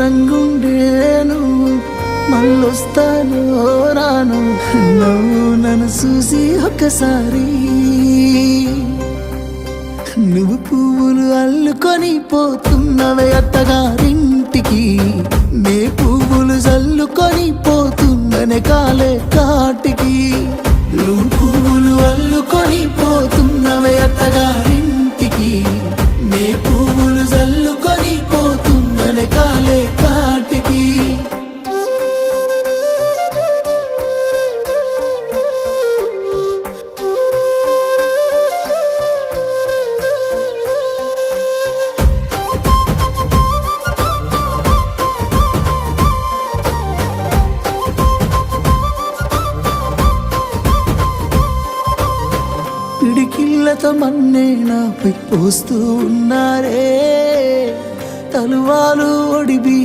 దూరంగుండేను మళ్ళొస్తాను రాను నువ్వు నన్ను చూసి ఒక్కసారి నువ్వు పువ్వులు అల్లుకొని పోతున్నవే అత్తగారింటికి నే పువ్వులు జల్లుకొని పోతున్ననే కాలే కాటికి నువ్వు పువ్వులు అల్లుకొని పోతున్నవే అత్తగారింటికి నే పువ్వులు జల్లుకొని పోతున్ననే కాలే కాటికి పిడికిళ్ళతో మన్నే నాపై పోస్తూ ఉన్నారే తలువాలు ఒడిబి